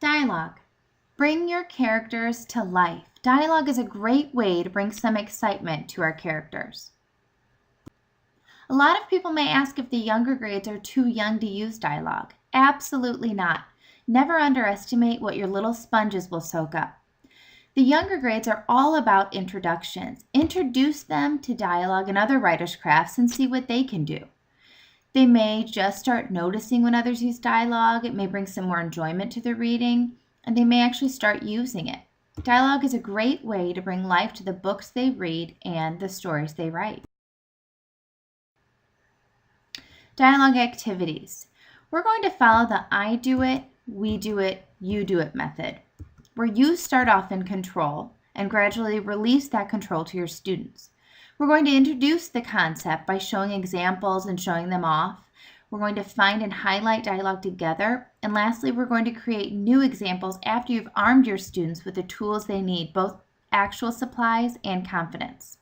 Dialogue. Bring your characters to life. Dialogue is a great way to bring some excitement to our characters. A lot of people may ask if the younger grades are too young to use dialogue. Absolutely not. Never underestimate what your little sponges will soak up. The younger grades are all about introductions. Introduce them to dialogue and other writers' crafts and see what they can do. They may just start noticing when others use dialogue. It may bring some more enjoyment to their reading, and they may actually start using it. Dialogue is a great way to bring life to the books they read and the stories they write. Dialogue activities. We're going to follow the I do it, we do it, you do it method, where you start off in control and gradually release that control to your students. We're going to introduce the concept by showing examples and showing them off. We're going to find and highlight dialogue together. And lastly, we're going to create new examples after you've armed your students with the tools they need, both actual supplies and confidence.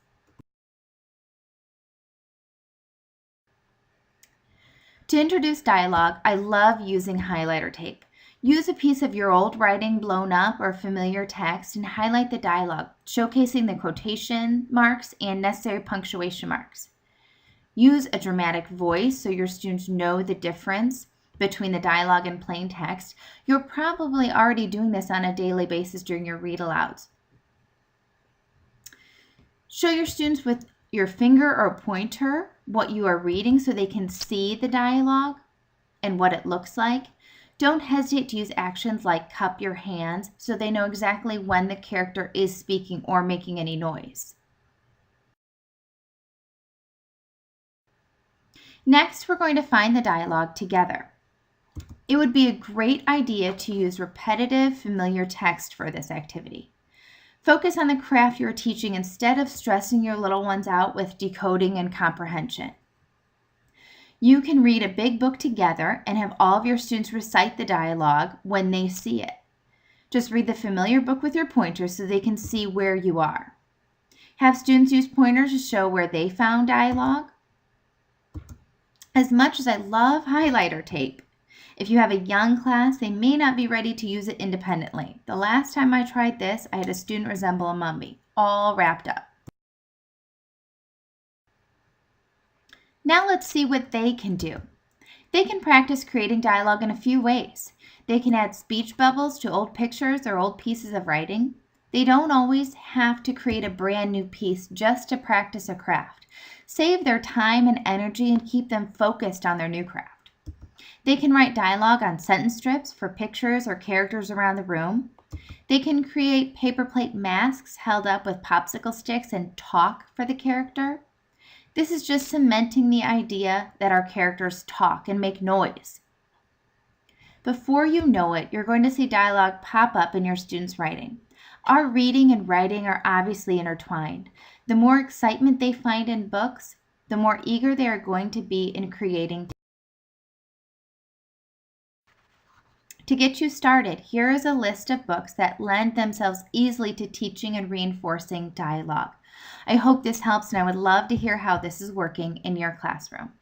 To introduce dialogue, I love using highlighter tape. Use a piece of your old writing blown up or familiar text and highlight the dialogue, showcasing the quotation marks and necessary punctuation marks. Use a dramatic voice so your students know the difference between the dialogue and plain text. You're probably already doing this on a daily basis during your read-alouds. Show your students with your finger or pointer what you are reading so they can see the dialogue and what it looks like. Don't hesitate to use actions like cup your hands so they know exactly when the character is speaking or making any noise. Next, we're going to find the dialogue together. It would be a great idea to use repetitive, familiar text for this activity. Focus on the craft you're teaching instead of stressing your little ones out with decoding and comprehension. You can read a big book together and have all of your students recite the dialogue when they see it. Just read the familiar book with your pointers so they can see where you are. Have students use pointers to show where they found dialogue. As much as I love highlighter tape, if you have a young class, they may not be ready to use it independently. The last time I tried this, I had a student resemble a mummy, all wrapped up. Now let's see what they can do. They can practice creating dialogue in a few ways. They can add speech bubbles to old pictures or old pieces of writing. They don't always have to create a brand new piece just to practice a craft. Save their time and energy and keep them focused on their new craft. They can write dialogue on sentence strips for pictures or characters around the room. They can create paper plate masks held up with popsicle sticks and talk for the character. This is just cementing the idea that our characters talk and make noise. Before you know it, you're going to see dialogue pop up in your students' writing. Our reading and writing are obviously intertwined. The more excitement they find in books, the more eager they are going to be in creating. To get you started, here is a list of books that lend themselves easily to teaching and reinforcing dialogue. I hope this helps, and I would love to hear how this is working in your classroom.